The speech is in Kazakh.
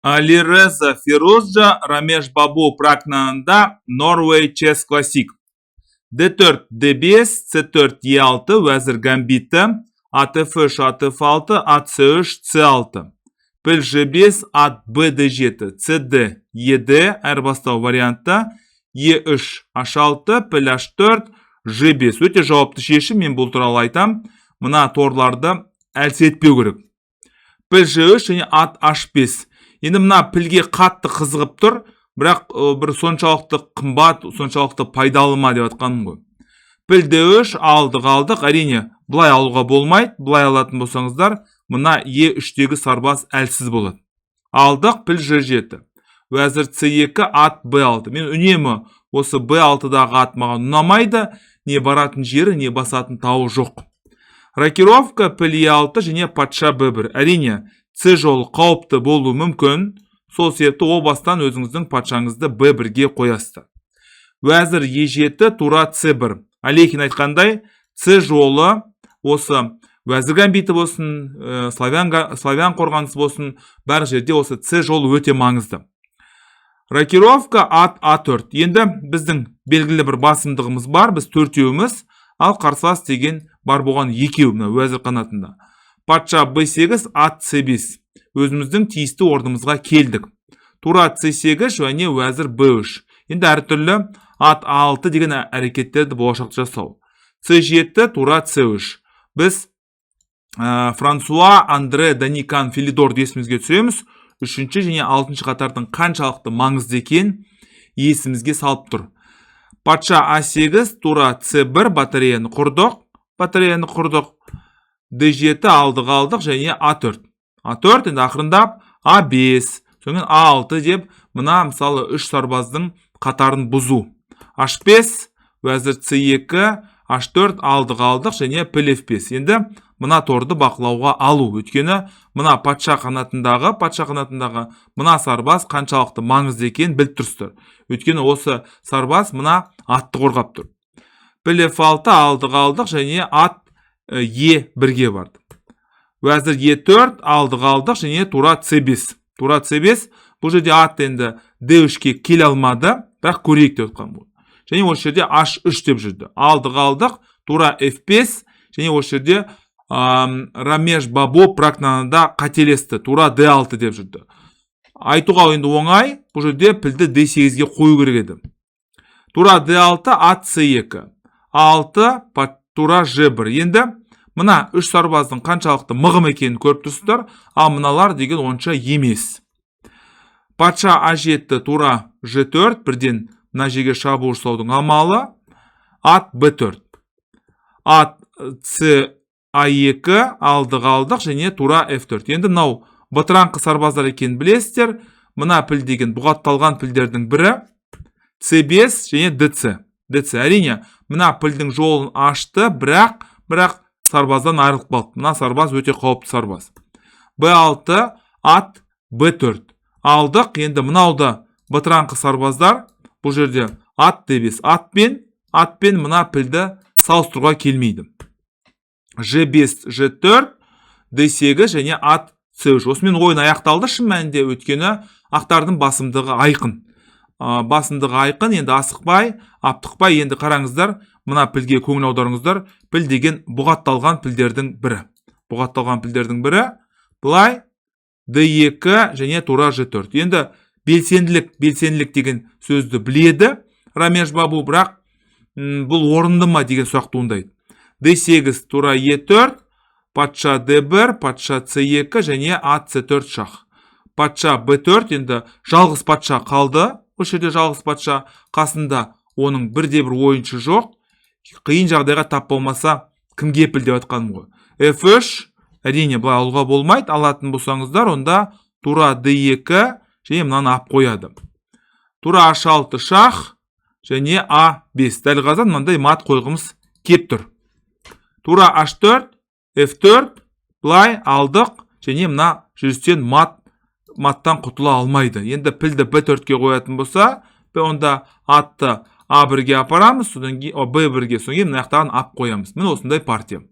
Alireza Firuzja Ramesh Babu Praknanında Norway Chess Classic. D4, D5, C4, E6, Vezir Gambiti, At F3, At F6, At C3, C6. Pil G5, At B D7, CD, ED, Airbastау вариантта, E3, H6, Pil H4, G5. Өте жауапты шешім, мен бұл туралы айтам. Мына торларды әлсіз етпеу керек. Pil G3 және At H5. Енді мына пілге қатты қызығып тұр, бірақ бір соншалықты қымбат, соншалықты пайдалы ма деп атқаным ғой. Піл D3 алдық, әрине бұлай алуға болмайды. Бұлай алатын болсаңыздар, мына E3-тегі сарбаз әлсіз болады. Алдық, піл G7. Вәзір C2, ат B6. Мен үнемі осы B6-дағы ат маған ұнамайды, не баратын жері, не басатын тауы жоқ. Рокировка піл E6 және патша B1. Әрине C жолы қауіпті болуы мүмкін. Сол себепті о бастан өзіңіздің патшаңызды B1-ге қоясыздар. Вәзір E7, тура C1. Алейхин айтқандай, C жолы осы Вәзір Гамбиті болсын, славян қорғанысы болсын, бәр жерде осы C жолы өте маңызды. Рокировка ат A4. Енді біздің белгілі бір басымдығымыз бар, біз төртеуіміз, ал қарсылас деген бар болған екеу Вәзір қанатында. Патша B8, ат C5. Өзіміздің тиісті орнымызға келдік. Тура C8 және Вәзір B3. Енді әртүрлі ат A6 деген әрекеттерді болашақта жасау. C7, тура C3. Біз Франсуа Андре Даникан Филидор есімізге түсіреміз. Үшінші және алтыншы қатардың қаншалықты маңызды екен есімізге салып тұр. Патша A8, тура C1, батареяны құрдық. D7 алдық және A4. A4 енді ақырындап A5, соңын A6 деп, мына мысалы 3 сарбаздың қатарын бұзу. H5, Вәзір C2, H4 алдық және піл F5. Енді мына торды бақылауға алу. Өйткені мына патша қанатындағы мына сарбаз қаншалықты маңызды екен біліп тұрсыздар. Өйткені осы сарбаз мына атты қорғап тұр. Піл F6 алдық және ат E1-ге барды. Вәзір E4 алдық және тура C5. Тура C5, бұл жерде ат енді D3-ке келе алмады, бірақ көрейік деп отқан бұл. Және осы жерде H3 деп жүрді. Алдық, тура F5, және осы жерде Рамеш Бабу Пракнанында қателесті. Тура D6 деп жүрді. Айтуға енді оңай, бұл жерде пілді D8-ге қою керек еді. Тура D6, ат C2. 6, тура G1. Енді мына 3 сарбаздың қаншалықты мығым екенін көріп тұрсыздар, ал мыналар деген онша емес. Патша A7, тура G4, бірден мына жерге шабуыл жасаудың амалы. Ат B4. Ат A2 алдық және тура F4. Енді мынау бытыраңқы сарбаздар екенін білесіздер. Мына піл деген бұғатталған пілдердің бірі C5 және DC. Әрине, мына пілдің жолын ашты, бірақ сарбаздан айырылып қалды. Мына сарбаз өте қауіпті сарбаз. B6, ат B4. Алдық, енді мынауда бытыраңқы сарбаздар, бұл жерде ат D5. Атпен мына пілді салыстыруға келмейді. G5, G4, D8 және ат C3. Осымен ойын аяқталды шын мәнінде, өткені ақтардың басымдығы айқын. Енді асықпай, аптықпай, енді қараңыздар, мына пілге көңіл аударыңыздар. Піл деген бұғатталған пілдердің бірі. Бұлай D2 және тура G4. Енді белсенділік деген сөзді біледі Рамеш Бабу, бірақ бұл орынды ма деген сұрақ туындайды. D8, тура E4, патша D1, патша C2 және ат C4 шах. Патша B4, енді жалғыз патша қалды. Осы жерде жалғыз патша, қасында оның бірде-бір ойыншы жоқ. Қиын жағдайға тап болмаса, кімге піл деп атқаным ғой. F3, әрине бұлай алуға болмайды. Алатын болсаңыздар, онда тура D2 және мынаны ап қояды. Тура H6 шах және A5. Дәл қазір мынандай мат қойғымыз кеп тұр. Тура H4, F4, бұлай алдық және мына жүрістен маттан құтыла алмайды. Енді пілді B4-ке қоятын болса, онда атты A1-ге апарамыз, B1-ге, соңын мынаяқтаған ап қоямыз. Міне осындай партия.